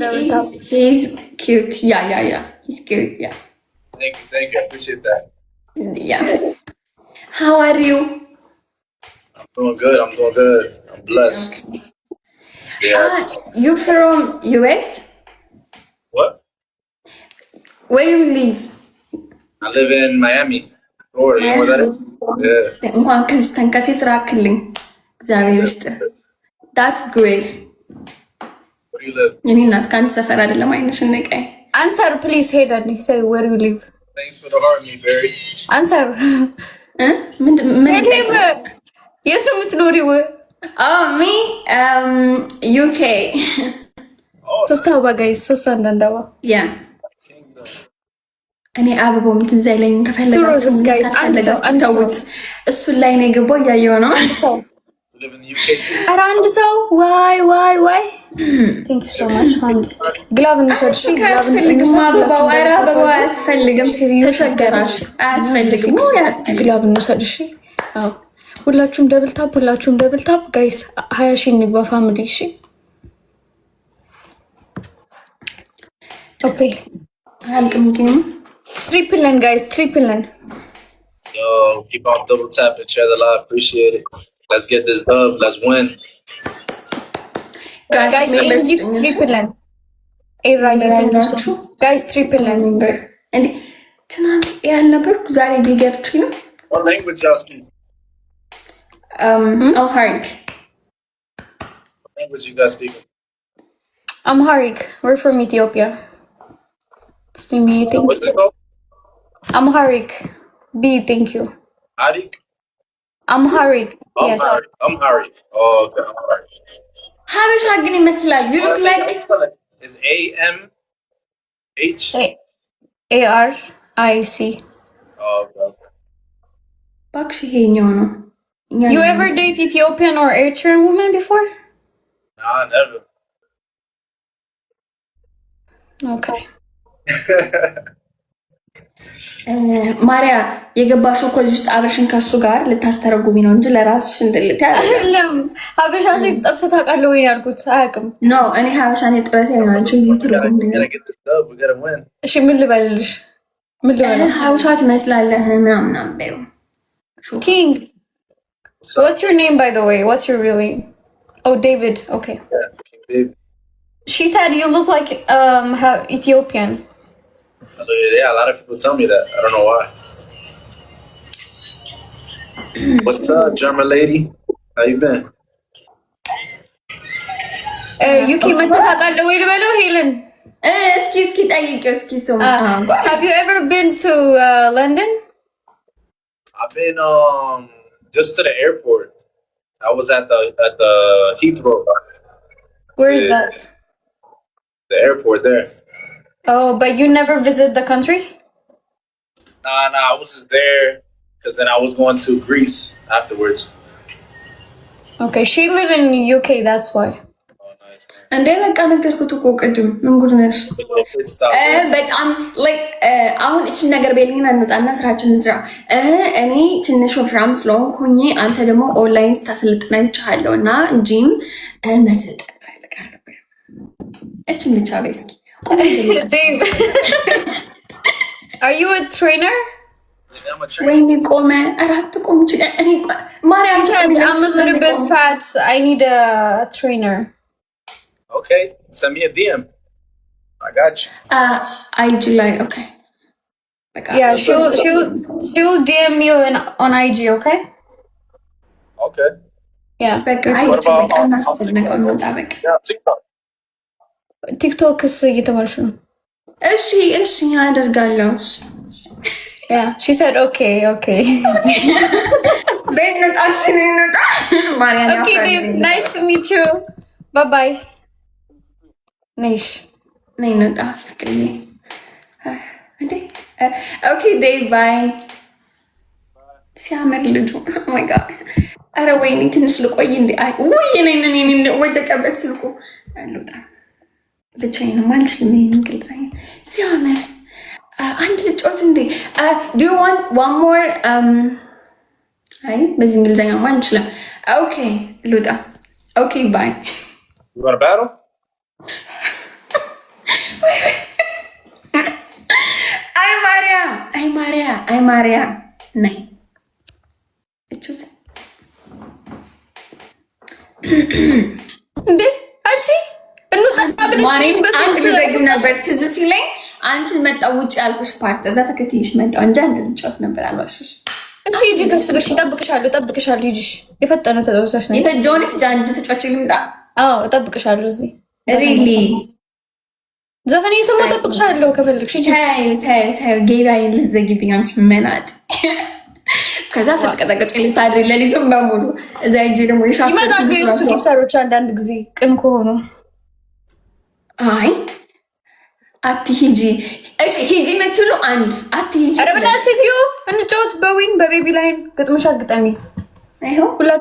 He's cute. Yeah. He's cute. Yeah. Thank you. I appreciate that. Yeah. How are you? I'm doing good. I'm blessed. Okay. Yeah. You from US? What? Where you live? I live in Miami. Florida. You know where that is? Yeah. እንኳን ከዚህ ተንከሴ ስራ ክልኝ እግዚአብሔር ይስጥ። That's great. Where do you live? የኔ እናት ከአንድ ሰፈር አይደለም አይነሽን ነቀይ። Answer please, Hayden. Say where you live. Thanks for the heart, me, Barry. Answer. ምን Yes, I'm የምትኖሪው? Oh, me? UK. Oh, ሶስት አበባ ጋይስ፣ ሶስት አንዳንዳባ። Yeah. እኔ አበባው ትዝ አይለኝም። ከፈለጋችሁ ተውት። እሱን ላይ ነው የገባው እያየሁ ነው። you live in the UK too? ኧረ አንድ ሰው ዋይ ቴንክ ዩ ሶ ማች ፋንድ ግላቭ እንውሰድ። እሺ አያስፈልግም። አበባው ኧረ አበባው አያስፈልግም። ተቸገራችሁ። አያስፈልግም። ግላቭ እንውሰድ። እሺ አዎ፣ ሁላችሁም ደብል ታፕ ጋይስ። 20 ሺህ እንግባ ፋሚሊ። እሺ ኦኬ አልቅም ግን ትሪፕል ነን ጋይስ፣ ትሪፕል ነን። Yo, keep on double tapping, share the live. Appreciate it. Let's get this dub. Let's win. ጋይስ ጊፍት ትሪፕል ነን። ኤራ ያያችሁ ጋይስ፣ ትሪፕል ነን። እንዴ ትናንት ያልነበርኩ ዛሬ ቢገብች ነው። What language y'all speak? Amharic. What language you guys speak? Amharic. We're from Ethiopia. See me, thank What's you. it called? Amharic. B, thank you. Arik? Amharic. Yes. Amharic. Oh, okay. Amharic. ሀበሻ ግን ይመስላል። You look like Is AMH? ARIC. Oh, okay. እባክሽ ይሄኛው ነው። You ever date Ethiopian or Eritrean woman before? Nah, never. Okay. ማሪያ የገባሽው ከዚህ ውስጥ አብረሽን ከሱ ጋር ልታስተረጉሚ ነው እንጂ ለራስሽ እንድልት አይደለም። ሀበሻ ሴት ጠብሰህ ታውቃለህ ወይ ያልኩት አያውቅም። ኖ እኔ ሀበሻ ነው ጥበሴ ነው እንጂ እዚህ ትርጉም ነው። We gotta win. እሺ ምን ልበልልሽ? ሀበሻ ትመስላለህ ምናምን በይው። King. What's your name by the way? What's your real name? Oh, David. Okay. Yeah, King David. She said you look like Ethiopian. Yeah, a lot of people tell me that. I don't know why. What's up, German lady? How you been? You came at tagalog ወይ ልበለው ሄለን? እስኪ ጠይቂው እስኪ ሶ Have you ever been to London? I've been just to the airport. I was at the Heathrow. Where is that? The airport there. Oh, but you never visit the country? Nah, I was just there because then I was going to Greece afterwards. Okay, she live in UK, that's why. Oh, nice. እንዴ በቃ ነገርኩት እኮ ቅድም ምን ጉድ ነሽ? በጣም ላይክ አሁን እቺ ነገር በልኝና እንውጣና ስራችን እንስራ። እኔ ትንሽ ወፍራም ስለሆንኩኝ አንተ ደግሞ ኦንላይን ስታሰልጥና ይቻላል እና ጂም መሰልጠን ፈልጋለሁ። እቺን ብቻ በስኪ Dave, are you a trainer? ወይኔ ቆመ አራት ቆም እኔ ማርያም I'm a little bit fat. I need a trainer. Okay, send me a DM. I got you. IG like okay. Yeah, she'll DM you on IG, okay? Okay. Yeah. What about TikTok? ቲክቶክስ እየተባልሽ ነው? እሺ ያደርጋለሁ። Yeah, she said okay. በእናትሽ ነውጣ ማርያም Okay, Dave, nice to meet you. Bye. ነይሽ ነውጣ ፍቅሬ እንዴ Okay, Dave, bye. ሲያምር ልጁ oh my god አረ ወይኔ ትንሽ ልቆይ እንዴ አይ ወይ ነኝ ወደቀበት ስልኩ አሉጣ ብቻዬን ማንችልም ይሄን እንግሊዘኛ ሲያምር አንድ ልጮት እንዴ do you want one more አይ በዚህ እንግሊዘኛ ማንችልም okay ልውጣ okay bye You want to battle? ማሪያ ነይ እቹት እንዴ አንቺ እንውጣ ብለሽ ነበር ትዝ ሲለኝ አንቺን መጣው ውጭ ያልኩሽ ፓርት እዛ ተከትይሽ መጣው እንጂ አንድ ልጫወት ነበር አልዋሽሽ። እሺ ሂጂ ከሱ ጋር እጠብቅሻለሁ ሂጂሽ የፈጠነ ተደውሰሽ ነው የፈጆኒክ ጃንድ ተጫውቺ ልምጣ። አዎ እጠብቅሻለሁ እዚህ ሪሊ ዘፈን እየሰማሁ እጠብቅሻለሁ ከፈለግሽ ሂጂ። ተይ ጌባዬ ልትዘጊብኝ አንቺ መናጥ ከዛ ስትቀጠቅጭ ልታድሪ ለሊቱን በሙሉ እዛ ሂጂ ደግሞ ይመጣሉ የእሱ ጊፍተሮች አንዳንድ ጊዜ ቅን ከሆኑ አይ አትሂጂ እሺ ሂጂ የምትሉ አንድ አትሂጂ። ኧረ በእናትሽ ሴትዮ እንጫወት በዊን በቤቢ ላይን ግጥምሽ አትግጠሚ። አይሆን ሁላችሁ